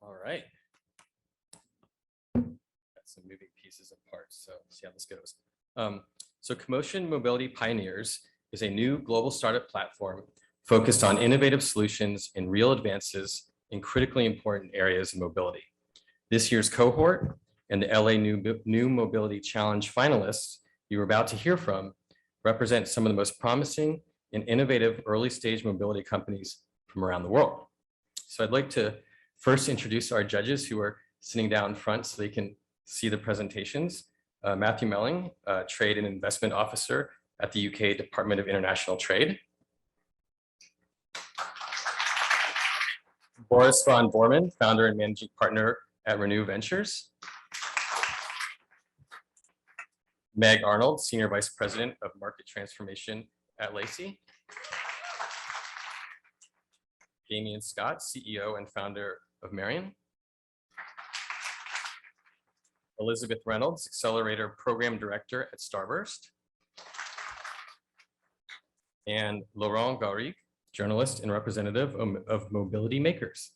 All right. Got some moving pieces and parts, so see how this goes. So CoMotion Mobility Pioneers is a new global startup platform focused on innovative solutions and real advances in critically important areas of mobility. This year's cohort and the LA New Mobility Challenge finalists you were about to hear from represent some of the most promising and innovative early stage mobility companies from around the world. So I'd like to first introduce our judges who are sitting down front so they can see the presentations. Matthew Melling, Trade and Investment Officer at the UK Department of International Trade. Boris von Bormann, Founder and Managing Partner at Renew Ventures. Meg Arnold, Senior Vice President of Market Transformation at Lacey. Damian Scott, CEO and Founder of Marion. Elizabeth Reynolds, Accelerator Program Director at Starburst. And Laurent Garrigue, journalist and representative of Mobility Makers.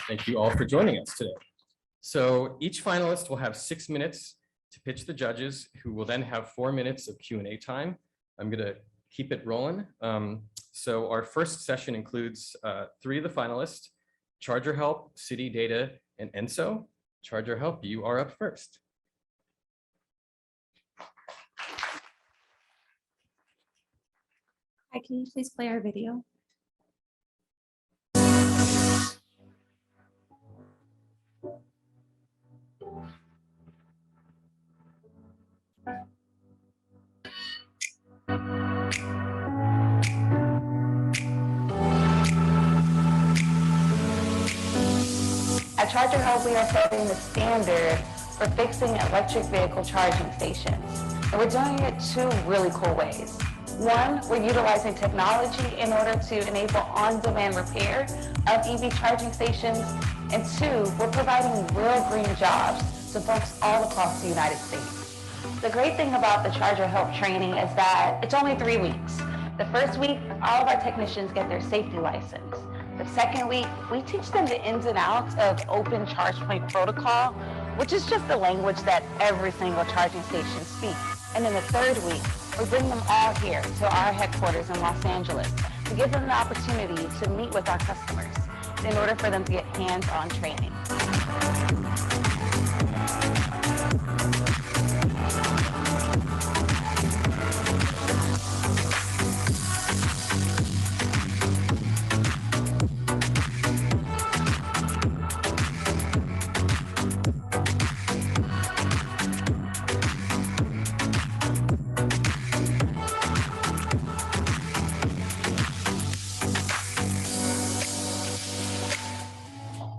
Thank you all for joining us today. So each finalist will have 6 minutes to pitch the judges, who will then have 4 minutes of Q&A time. I'm gonna keep it rolling. So our first session includes 3 of the finalists: Charger Help, City Data, and Enso. Charger Help, you are up first. Hi, can you please play our video? At Charger Help, we are setting the standard for fixing electric vehicle charging stations. And we're doing it 2 really cool ways. 1, we're utilizing technology in order to enable on-demand repair of EV charging stations. And 2, we're providing real green jobs to folks all across the United States. The great thing about the Charger Help training is that it's only 3 weeks. The first week, all of our technicians get their safety license. The second week, we teach them the ins and outs of open charge point protocol, which is just the language that every single charging station speaks. And in the third week, we bring them all here to our headquarters in Los Angeles to give them the opportunity to meet with our customers in order for them to get hands-on training.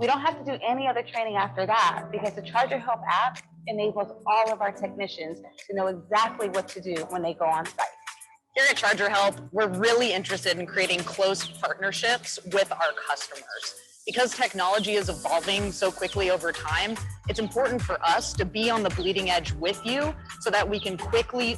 We don't have to do any other training after that because the Charger Help app enables all of our technicians to know exactly what to do when they go on site. Here at Charger Help, we're really interested in creating close partnerships with our customers. Because technology is evolving so quickly over time, it's important for us to be on the bleeding edge with you so that we can quickly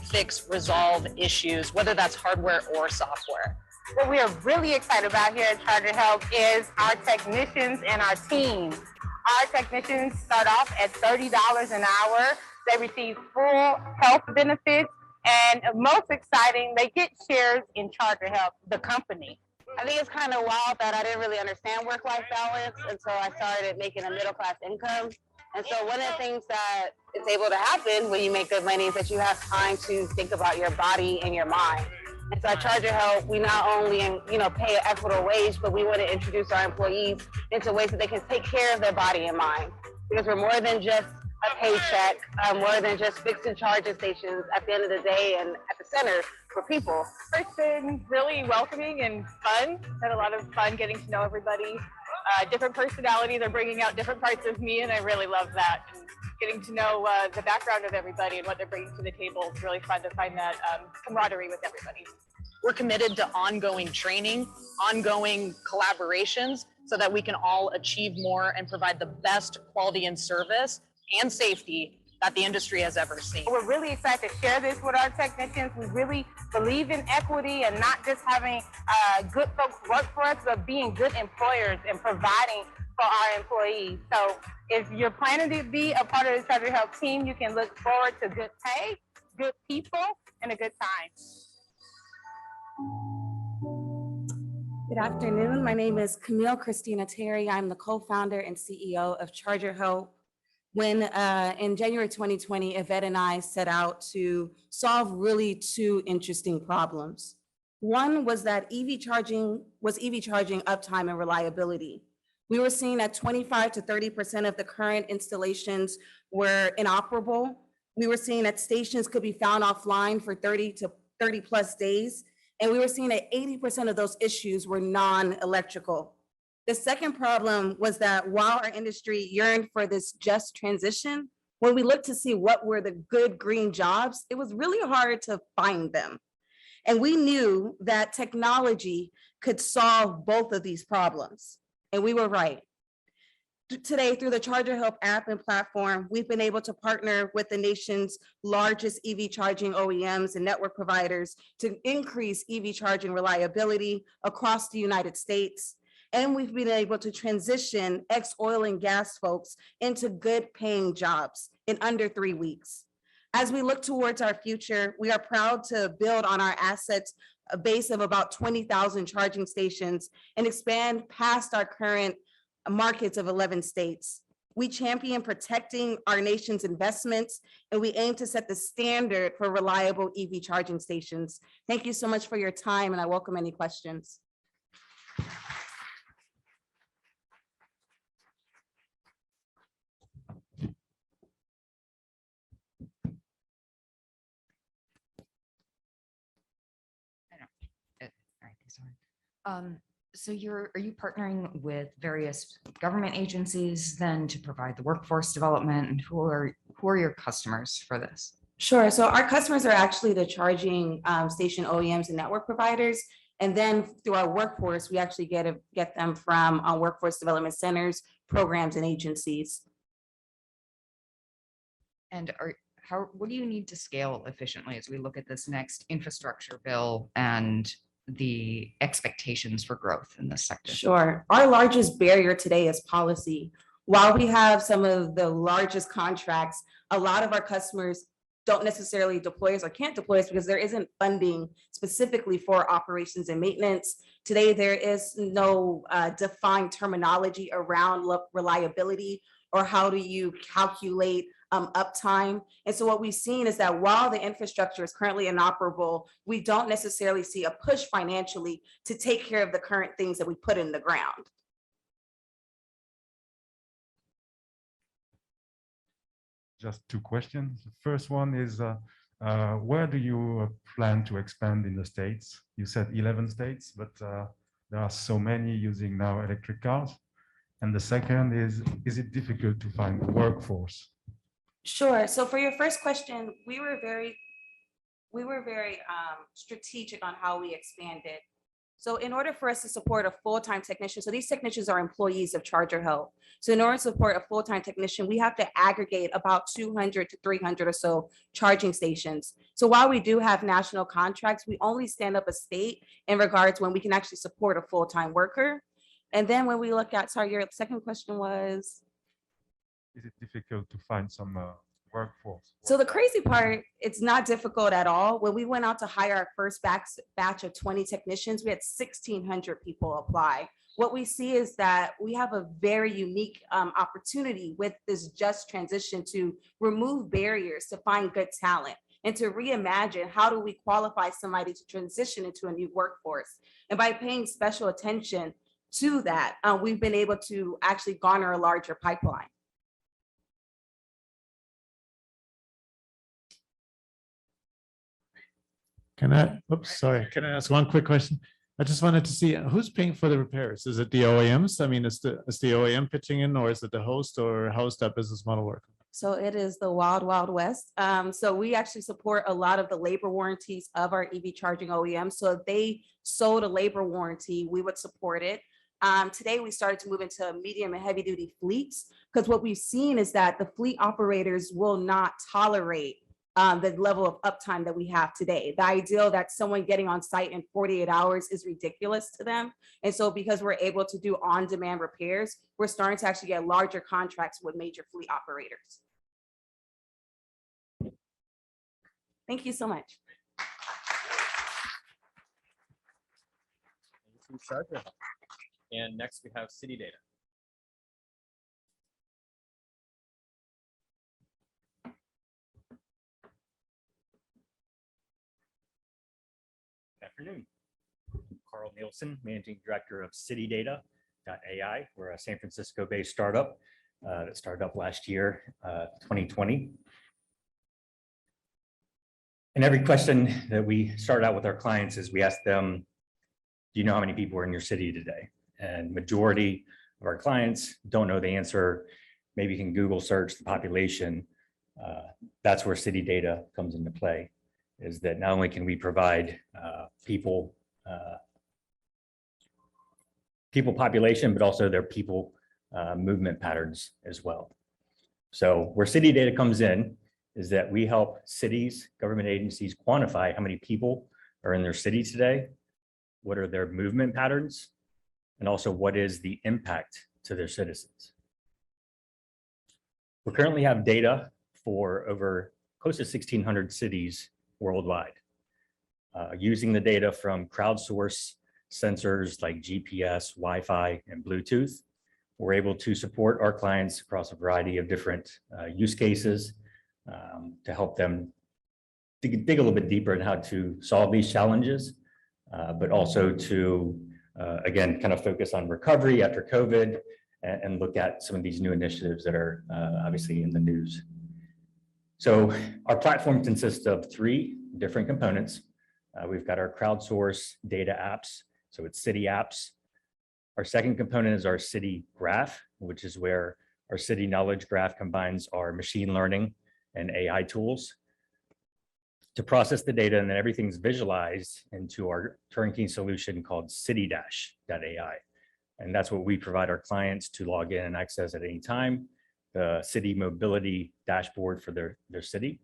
resolve issues, whether that's hardware or software. What we are really excited about here at Charger Help is our technicians and our team. Our technicians start off at $30 an hour. They receive full health benefits, and most exciting, they get shares in Charger Help, the company. I think it's kind of wild that I didn't really understand work-life balance until I started making a middle-class income. And so one of the things that is able to happen when you make good money is that you have time to think about your body and your mind. And so at Charger Help, we not only, pay an equitable wage, but we want to introduce our employees into ways that they can take care of their body and mind. Because we're more than just a paycheck, more than just fixing charging stations. At the end of the day and at the center for people. It's been really welcoming and fun. Had a lot of fun getting to know everybody. Different personalities are bringing out different parts of me, and I really love that. And getting to know the background of everybody and what they're bringing to the table. It's really fun to find that camaraderie with everybody. We're committed to ongoing training, ongoing collaborations, so that we can all achieve more and provide the best quality and service and safety that the industry has ever seen. We're really excited to share this with our technicians. We really believe in equity and not just having good folks work for us, but being good employers and providing for our employees. So if you're planning to be a part of the Charger Help team, you can look forward to good pay, good people, and a good time. Good afternoon. My name is Camille Christina Terry. I'm the co-founder and CEO of Charger Help. When in January 2020, Yvette and I set out to solve really two interesting problems. One was that EV charging uptime and reliability. We were seeing that 25 to 30% of the current installations were inoperable. We were seeing that stations could be found offline for 30 plus days. And we were seeing that 80% of those issues were non-electrical. The second problem was that while our industry yearned for this just transition, when we looked to see what were the good green jobs, it was really hard to find them. And we knew that technology could solve both of these problems. And we were right. Today, through the Charger Help app and platform, we've been able to partner with the nation's largest EV charging OEMs and network providers to increase EV charging reliability across the United States. And we've been able to transition ex-oil and gas folks into good paying jobs in under 3 weeks. As we look towards our future, we are proud to build on our assets, a base of about 20,000 charging stations, and expand past our current markets of 11 states. We champion protecting our nation's investments, and we aim to set the standard for reliable EV charging stations. Thank you so much for your time, and I welcome any questions. So are you partnering with various government agencies then to provide the workforce development, and who are your customers for this? Sure. So our customers are actually the charging station OEMs and network providers. And then through our workforce, we actually get them from workforce development centers, programs, and agencies. And what do you need to scale efficiently as we look at this next infrastructure bill and the expectations for growth in this sector? Sure. Our largest barrier today is policy. While we have some of the largest contracts, a lot of our customers don't necessarily deploy us or can't deploy us because there isn't funding specifically for operations and maintenance. Today, there is no defined terminology around reliability or how do you calculate uptime. And so what we've seen is that while the infrastructure is currently inoperable, we don't necessarily see a push financially to take care of the current things that we put in the ground. Just two questions. The first one is, where do you plan to expand in the States? You said 11 states, but there are so many using now electric cars. And the second is it difficult to find a workforce? Sure. So for your first question, we were very strategic on how we expanded. So in order for us to support a full-time technician, so these technicians are employees of Charger Help. So in order to support a full-time technician, we have to aggregate about 200 to 300 or so charging stations. So while we do have national contracts, we only stand up a state in regards when we can actually support a full-time worker. And then when we look at, sorry, your second question was? Is it difficult to find some workforce? So the crazy part, it's not difficult at all. When we went out to hire our first batch of 20 technicians, we had 1,600 people apply. What we see is that we have a very unique opportunity with this just transition to remove barriers to find good talent and to reimagine how do we qualify somebody to transition into a new workforce. And by paying special attention to that, we've been able to actually garner a larger pipeline. Can I ask one quick question? I just wanted to see who's paying for the repairs. Is it the OEMs? I mean, is the OEM pitching in, or is it the host, or how's that business model work? So it is the wild, wild west. So we actually support a lot of the labor warranties of our EV charging OEMs. So if they sold a labor warranty, we would support it. Today, we started to move into medium and heavy duty fleets, because what we've seen is that the fleet operators will not tolerate the level of uptime that we have today. The ideal that someone getting on site in 48 hours is ridiculous to them. And so because we're able to do on-demand repairs, we're starting to actually get larger contracts with major fleet operators. Thank you so much. Thank you, Charger. And next we have city data. Good afternoon. I'm Carl Nielsen, Managing Director of CityData.ai. We're a San Francisco-based startup that started up last year, 2020. And every question that we start out with our clients is we ask them, do you know how many people are in your city today? And majority of our clients don't know the answer. Maybe you can Google search the population. That's where city data comes into play, is that not only can we provide people population, but also their people movement patterns as well. So where city data comes in is that we help cities, government agencies quantify how many people are in their city today, what are their movement patterns, and also what is the impact to their citizens. We currently have data for over close to 1,600 cities worldwide. Using the data from crowdsource sensors like GPS, Wi-Fi, and Bluetooth, we're able to support our clients across a variety of different use cases to help them dig a little bit deeper in how to solve these challenges, but also to, again, kind of focus on recovery after COVID and look at some of these new initiatives that are obviously in the news. So our platform consists of 3 different components. We've got our crowdsource data apps, so it's city apps. Our second component is our city graph, which is where our city knowledge graph combines our machine learning and AI tools to process the data, and then everything's visualized into our turnkey solution called CityDash.ai. And that's what we provide our clients to log in and access at any time, the city mobility dashboard for their city.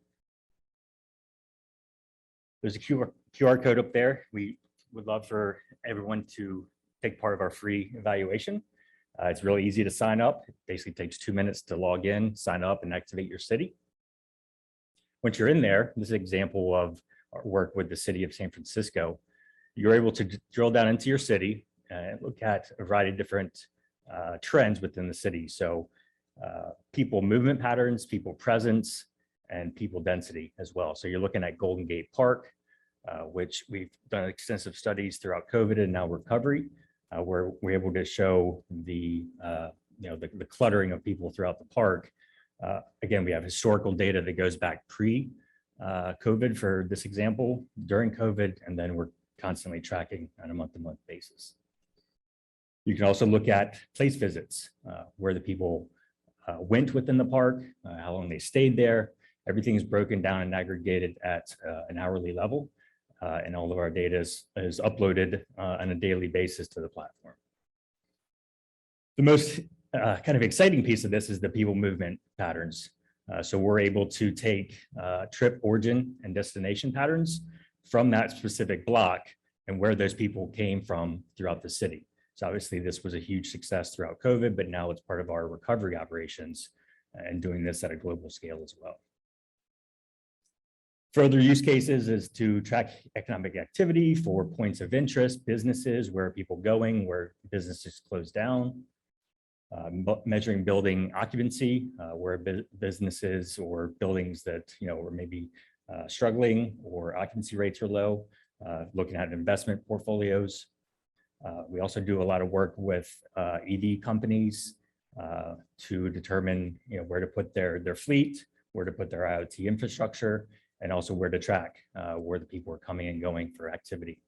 There's a QR code up there. We would love for everyone to take part of our free evaluation. It's really easy to sign up. It basically takes 2 minutes to log in, sign up, and activate your city. Once you're in there, this is an example of our work with the city of San Francisco. You're able to drill down into your city and look at a variety of different trends within the city. So people movement patterns, people presence, and people density as well. So you're looking at Golden Gate Park, which we've done extensive studies throughout COVID and now recovery, where we're able to show the cluttering of people throughout the park. Again, we have historical data that goes back pre-COVID for this example, during COVID, and then we're constantly tracking on a month-to-month basis. You can also look at place visits, where the people went within the park, how long they stayed there. Everything is broken down and aggregated at an hourly level, and all of our data is uploaded on a daily basis to the platform. The most kind of exciting piece of this is the people movement patterns. So we're able to take trip origin and destination patterns from that specific block and where those people came from throughout the city. So obviously this was a huge success throughout COVID, but now it's part of our recovery operations and doing this at a global scale as well. Further use cases is to track economic activity for points of interest, businesses, where are people going, where businesses closed down, measuring building occupancy, where businesses or buildings that were maybe struggling or occupancy rates are low, looking at investment portfolios. We also do a lot of work with EV companies to determine where to put their fleet, where to put their IoT infrastructure, and also where to track where the people are coming and going for activity.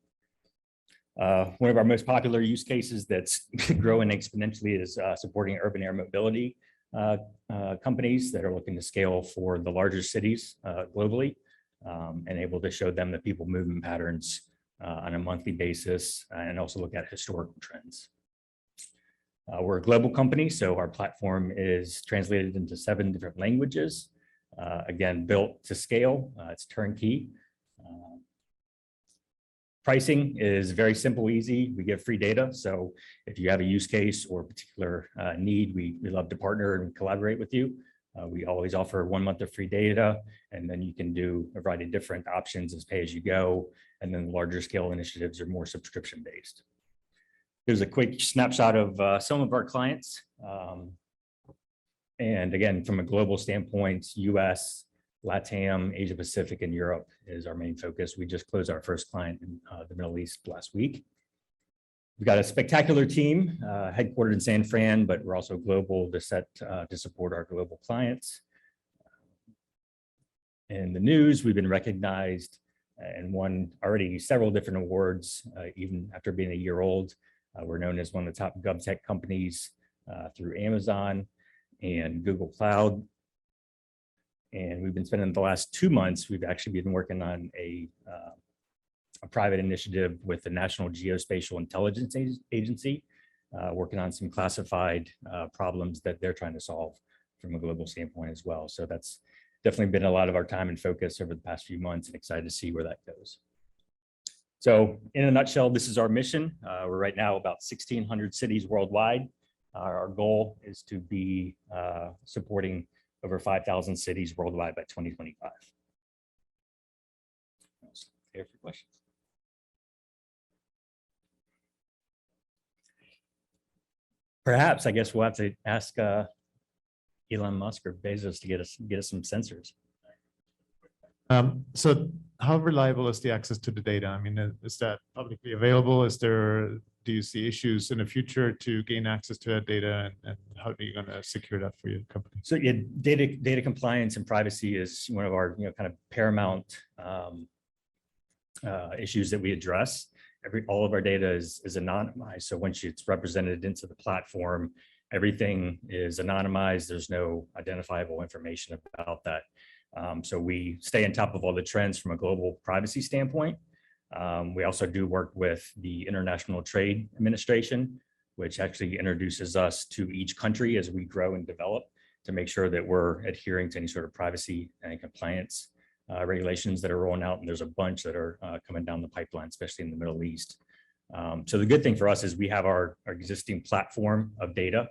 One of our most popular use cases that's growing exponentially is supporting urban air mobility companies that are looking to scale for the larger cities globally, and able to show them the people movement patterns on a monthly basis, and also look at historical trends. We're a global company, so our platform is translated into 7 different languages. Again, built to scale. It's turnkey. Pricing is very simple, easy. We give free data. So if you have a use case or a particular need, we love to partner and collaborate with you. We always offer 1 month of free data, and then you can do a variety of different options as pay as you go. And then larger scale initiatives are more subscription based. Here's a quick snapshot of some of our clients. And again, from a global standpoint, US, LATAM, Asia Pacific, and Europe is our main focus. We just closed our first client in the Middle East last week. We've got a spectacular team headquartered in San Fran, but we're also global to support our global clients. In the news, we've been recognized and won already several different awards, even after being a year old. We're known as one of the top GovTech companies through Amazon and Google Cloud. And we've been spending the last 2 months, we've actually been working on a private initiative with the National Geospatial Intelligence Agency, working on some classified problems that they're trying to solve from a global standpoint as well. So that's definitely been a lot of our time and focus over the past few months, and excited to see where that goes. So in a nutshell, this is our mission. We're right now about 1,600 cities worldwide. Our goal is to be supporting over 5,000 cities worldwide by 2025. Here for questions. Perhaps, I guess we'll have to ask Elon Musk or Bezos to get us some sensors. So how reliable is the access to the data? I mean, is that publicly available? Do you see issues in the future to gain access to that data, and how are you going to secure that for your company? So yeah, data compliance and privacy is one of our kind of paramount issues that we address. All of our data is anonymized. So once it's represented into the platform, everything is anonymized. There's no identifiable information about that. So we stay on top of all the trends from a global privacy standpoint. We also do work with the International Trade Administration, which actually introduces us to each country as we grow and develop to make sure that we're adhering to any sort of privacy and compliance regulations that are rolling out. And there's a bunch that are coming down the pipeline, especially in the Middle East. So the good thing for us is we have our existing platform of data,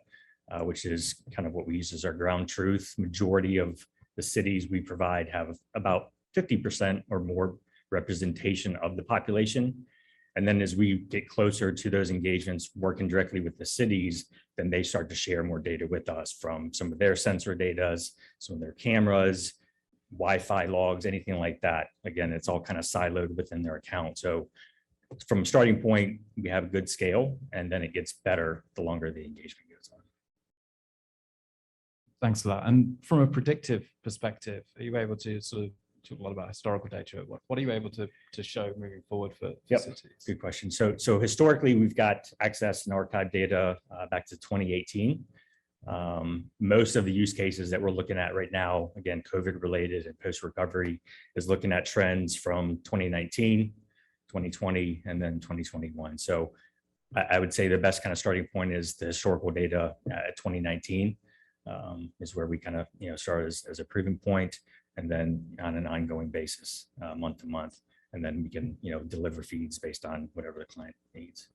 which is kind of what we use as our ground truth. Majority of the cities we provide have about 50% or more representation of the population. And then as we get closer to those engagements, working directly with the cities, then they start to share more data with us from some of their sensor data, some of their cameras, Wi-Fi logs, anything like that. Again, it's all kind of siloed within their account. So from a starting point, we have a good scale, and then it gets better the longer the engagement goes on. Thanks for that. And from a predictive perspective, are you able to sort of talk a lot about historical data? What are you able to show moving forward for cities? Good question. So historically, we've got access and archive data back to 2018. Most of the use cases that we're looking at right now, again, COVID related and post-recovery, is looking at trends from 2019, 2020, and then 2021. So I would say the best kind of starting point is the historical data at 2019 is where we kind of start as a proving point, and then on an ongoing basis, month to month, and then we can deliver feeds based on whatever the client needs.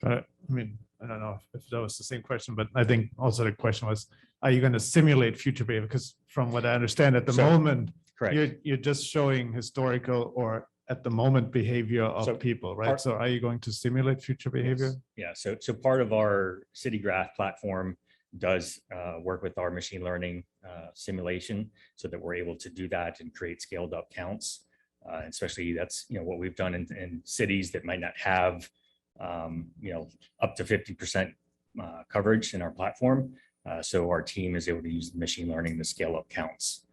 I mean, I don't know if that was the same question, but I think also the question was, are you going to simulate future behavior? Because from what I understand at the moment, correct, you're just showing historical or at the moment behavior of people, right? So are you going to simulate future behavior? Yes. Yeah. So part of our City Graph platform does work with our machine learning simulation, so that we're able to do that and create scaled up counts. Especially that's what we've done in cities that might not have up to 50% coverage in our platform. So our team is able to use the machine learning to scale up counts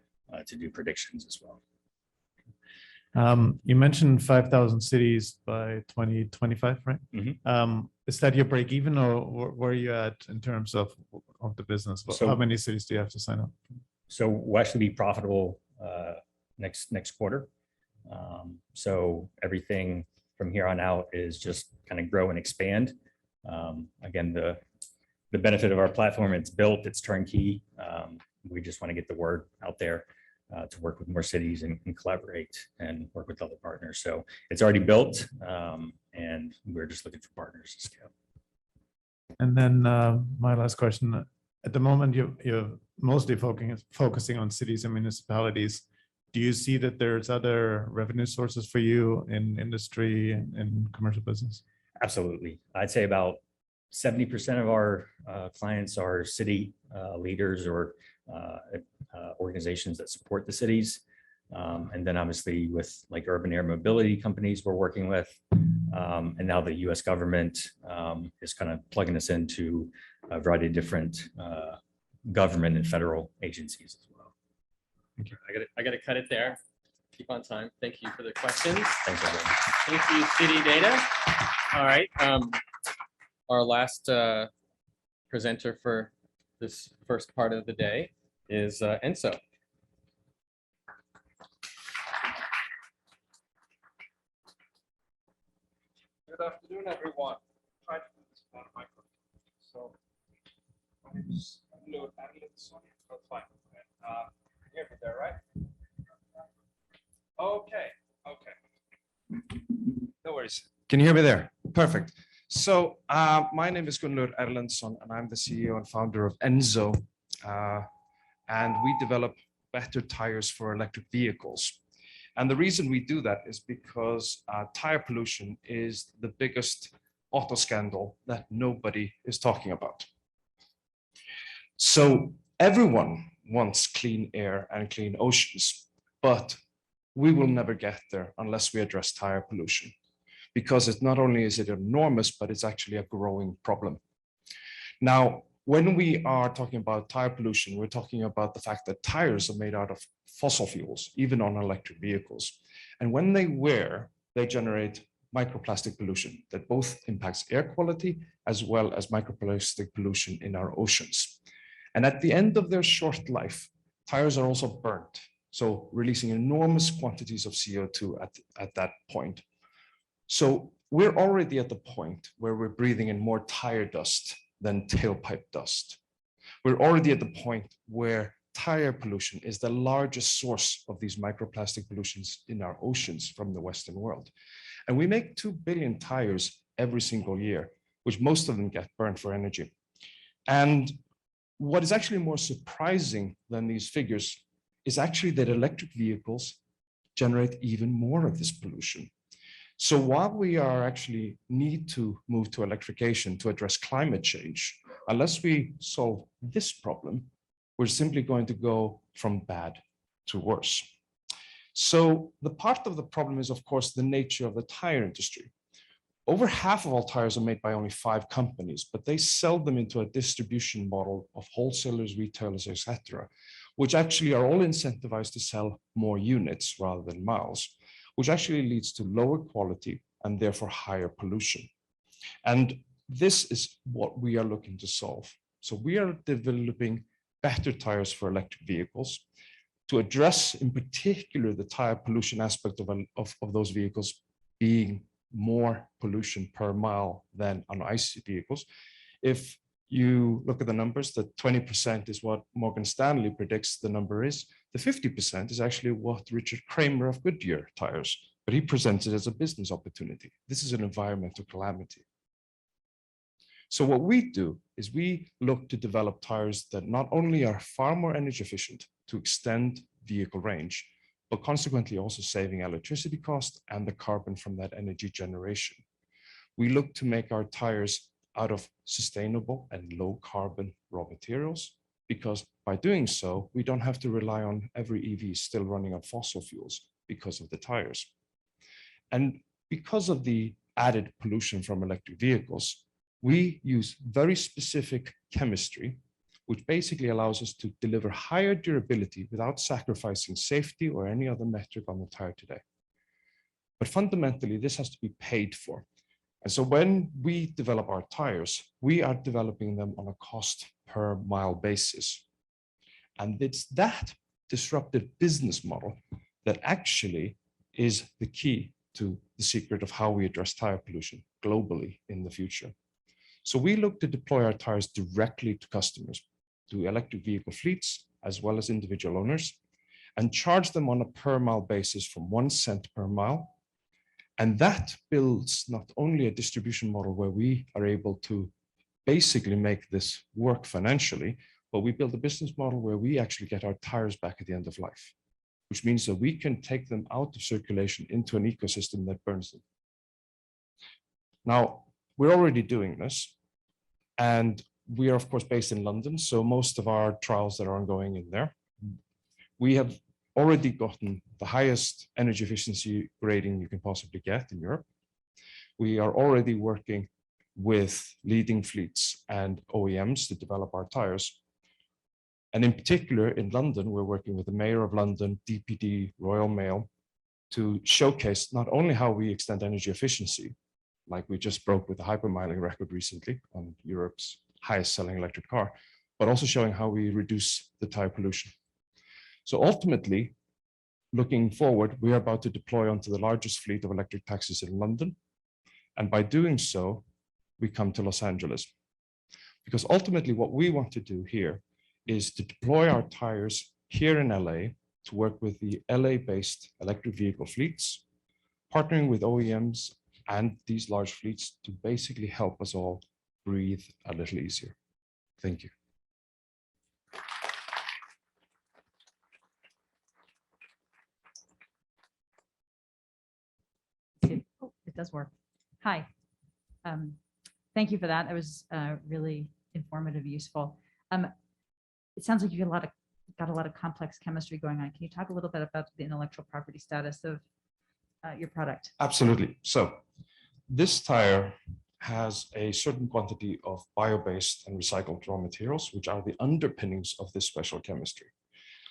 to do predictions as well. You mentioned 5,000 cities by 2025, right? Mm-hmm. Is that your break even, or where are you at in terms of the business? So, how many cities do you have to sign up? So we'll actually be profitable next quarter. So everything from here on out is just kind of grow and expand. Again, the benefit of our platform, it's built, it's turnkey. We just want to get the word out there to work with more cities and collaborate and work with other partners. So it's already built, and we're just looking for partners to scale. And then my last question, at the moment, you're mostly focusing on cities and municipalities. Do you see that there's other revenue sources for you in industry and commercial business? Absolutely. I'd say about 70% of our clients are city leaders or organizations that support the cities. And then obviously with like urban air mobility companies we're working with. And now the US government is kind of plugging us into a variety of different government and federal agencies as well. Thank you. I gotta cut it there. Keep on time. Thank you for the questions. Thanks, everyone. Thank you, City Data. All right. Our last presenter for this first part of the day is Enzo. Good afternoon, everyone. Try to do this on microphone. So, my name is Camilo Arlenson. Oh, fine. Hear me there, right? Okay. Okay. No worries. Can you hear me there? Perfect. So, my name is Gunnlaugur Erlendsson, and I'm the CEO and founder of Enzo. And we develop better tires for electric vehicles. And the reason we do that is because tire pollution is the biggest auto scandal that nobody is talking about. So everyone wants clean air and clean oceans, but we will never get there unless we address tire pollution, because it's not only is it enormous, but it's actually a growing problem. Now, when we are talking about tire pollution, we're talking about the fact that tires are made out of fossil fuels, even on electric vehicles. And when they wear, they generate microplastic pollution that both impacts air quality as well as microplastic pollution in our oceans. And at the end of their short life, tires are also burnt, so releasing enormous quantities of CO2 at that point. So we're already at the point where we're breathing in more tire dust than tailpipe dust. We're already at the point where tire pollution is the largest source of these microplastic pollutions in our oceans from the Western world. And we make 2 billion tires every single year, which most of them get burned for energy. And what is actually more surprising than these figures is actually that electric vehicles generate even more of this pollution. So while we are actually need to move to electrification to address climate change, unless we solve this problem, we're simply going to go from bad to worse. So the part of the problem is, of course, the nature of the tire industry. Over half of all tires are made by only 5 companies, but they sell them into a distribution model of wholesalers, retailers, etc., which actually are all incentivized to sell more units rather than miles, which actually leads to lower quality and therefore higher pollution. And this is what we are looking to solve. So we are developing better tires for electric vehicles to address in particular the tire pollution aspect of those vehicles being more pollution per mile than on ICE vehicles. If you look at the numbers, that 20% is what Morgan Stanley predicts the number is. The 50% is actually what Richard Kramer of Goodyear tires, but he presents it as a business opportunity. This is an environmental calamity. So what we do is we look to develop tires that not only are far more energy efficient to extend vehicle range, but consequently also saving electricity cost and the carbon from that energy generation. We look to make our tires out of sustainable and low carbon raw materials, because by doing so, we don't have to rely on every EV still running on fossil fuels because of the tires. And because of the added pollution from electric vehicles, we use very specific chemistry, which basically allows us to deliver higher durability without sacrificing safety or any other metric on the tire today. But fundamentally, this has to be paid for. And so when we develop our tires, we are developing them on a cost per mile basis. And it's that disruptive business model that actually is the key to the secret of how we address tire pollution globally in the future. So we look to deploy our tires directly to customers, to electric vehicle fleets as well as individual owners and charge them on a per mile basis from 1 cent per mile. And that builds not only a distribution model where we are able to basically make this work financially, but we build a business model where we actually get our tires back at the end of life, which means that we can take them out of circulation into an ecosystem that burns them. Now, we're already doing this, and we are, of course, based in London, so most of our trials that are ongoing in there, we have already gotten the highest energy efficiency rating you can possibly get in Europe. We are already working with leading fleets and OEMs to develop our tires. And in particular, in London, we're working with the Mayor of London, DPD, Royal Mail, to showcase not only how we extend energy efficiency, like we just broke with the hypermiling record recently on Europe's highest selling electric car, but also showing how we reduce the tire pollution. So ultimately, looking forward, we are about to deploy onto the largest fleet of electric taxis in London. And by doing so, we come to Los Angeles. Because ultimately what we want to do here is to deploy our tires here in LA to work with the LA-based electric vehicle fleets, partnering with OEMs and these large fleets to basically help us all breathe a little easier. Thank you. Oh, it does work. Hi. Thank you for that. It was really informative, useful. It sounds like you got a lot of complex chemistry going on. Can you talk a little bit about the intellectual property status of your product? Absolutely. So this tire has a certain quantity of bio-based and recycled raw materials, which are the underpinnings of this special chemistry.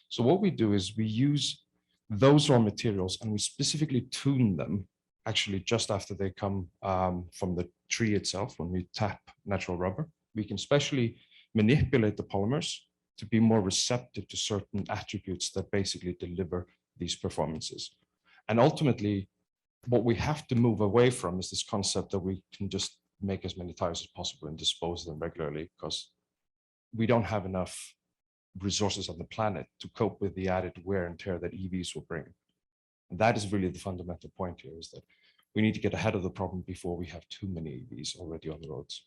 So what we do is we use those raw materials and we specifically tune them actually just after they come from the tree itself. When we tap natural rubber, we can specially manipulate the polymers to be more receptive to certain attributes that basically deliver these performances. And ultimately, what we have to move away from is this concept that we can just make as many tires as possible and dispose of them regularly, because we don't have enough resources on the planet to cope with the added wear and tear that EVs will bring. And that is really the fundamental point here, is that we need to get ahead of the problem before we have too many EVs already on the roads.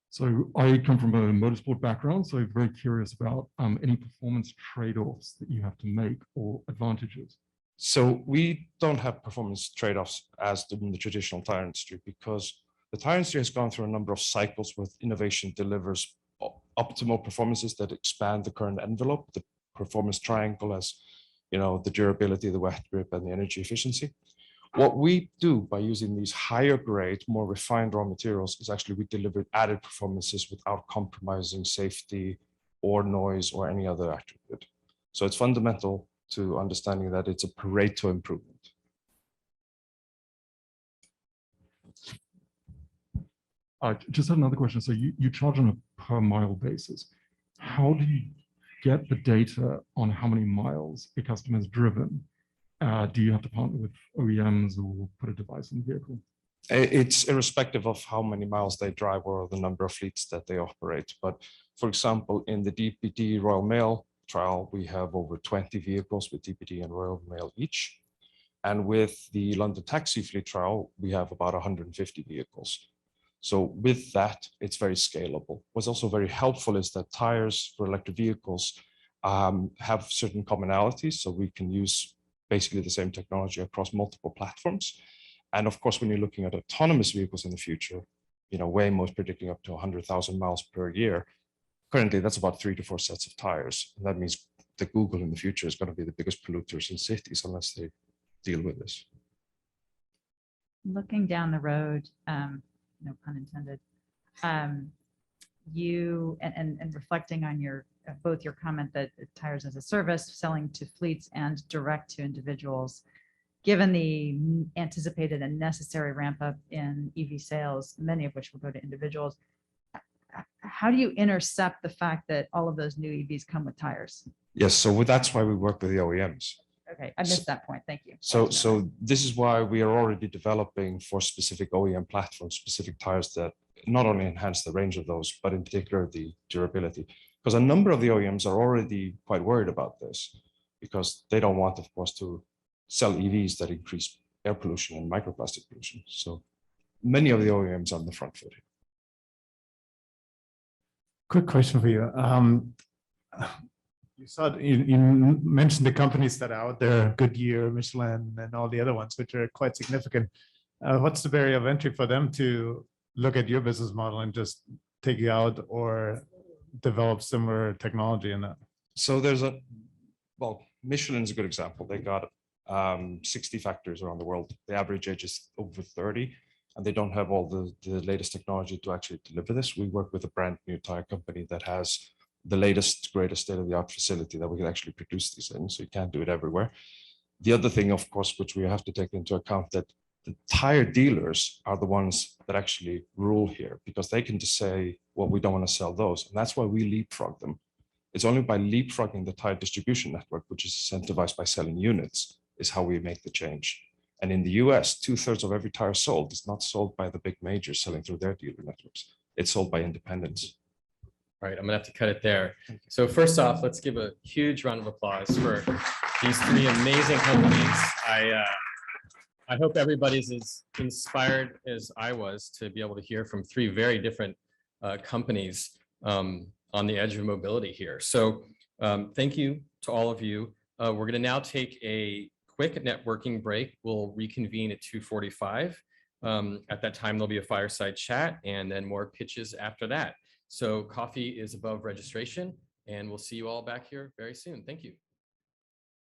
So I come from a motorsport background, so I'm very curious about any performance trade-offs that you have to make or advantages. So we don't have performance trade-offs as in the traditional tire industry, because the tire industry has gone through a number of cycles where innovation delivers optimal performances that expand the current envelope. The performance triangle as, you know, the durability, the wet grip, and the energy efficiency. What we do by using these higher grade, more refined raw materials is actually we deliver added performances without compromising safety or noise or any other attribute. So it's fundamental to understanding that it's a Pareto improvement. Just had another question. So you charge on a per mile basis. How do you get the data on how many miles a customer has driven? Do you have to partner with OEMs or put a device in the vehicle? It's irrespective of how many miles they drive or the number of fleets that they operate. But for example, in the DPD Royal Mail trial, we have over 20 vehicles with DPD and Royal Mail each. And with the London taxi fleet trial, we have about 150 vehicles. So with that, it's very scalable. What's also very helpful is that tires for electric vehicles have certain commonalities. So we can use basically the same technology across multiple platforms. And of course, when you're looking at autonomous vehicles in the future, you know, Waymo's predicting up to 100,000 miles per year. Currently, that's about 3 to 4 sets of tires. And that means that Google in the future is going to be the biggest polluters in cities unless they deal with this. Looking down the road, no pun intended, you and reflecting on your both your comment that tires as a service, selling to fleets and direct to individuals, given the anticipated and necessary ramp up in EV sales, many of which will go to individuals, how do you intercept the fact that all of those new EVs come with tires? Yes, so that's why we work with the OEMs. Okay, I missed that point. Thank you. So this is why we are already developing for specific OEM platforms, specific tires that not only enhance the range of those, but in particular the durability. Because a number of the OEMs are already quite worried about this because they don't want, of course, to sell EVs that increase air pollution and microplastic pollution. So many of the OEMs are on the front foot here. Quick question for you. You mentioned the companies that are out there, Goodyear, Michelin, and all the other ones, which are quite significant. What's the barrier of entry for them to look at your business model and just take you out or develop similar technology in that? So well, Michelin's a good example. They got 60 factories around the world. The average age is over 30, and they don't have all the latest technology to actually deliver this. We work with a brand new tire company that has the latest, greatest state-of-the-art facility that we can actually produce these in, so you can't do it everywhere. The other thing, of course, which we have to take into account, that the tire dealers are the ones that actually rule here, because they can just say, well, we don't want to sell those. And that's why we leapfrog them. It's only by leapfrogging the tire distribution network, which is incentivized by selling units, is how we make the change. And in the US, 2/3 of every tire sold is not sold by the big majors selling through their dealer networks. It's sold by independents. All right, I'm gonna have to cut it there. So first off, let's give a huge round of applause for these three amazing companies. I hope everybody's as inspired as I was to be able to hear from three very different companies on the edge of mobility here. So thank you to all of you. We're gonna now take a quick networking break. We'll reconvene at 2:45. At that time, there'll be a fireside chat and then more pitches after that. So coffee is above registration, and we'll see you all back here very soon. Thank you.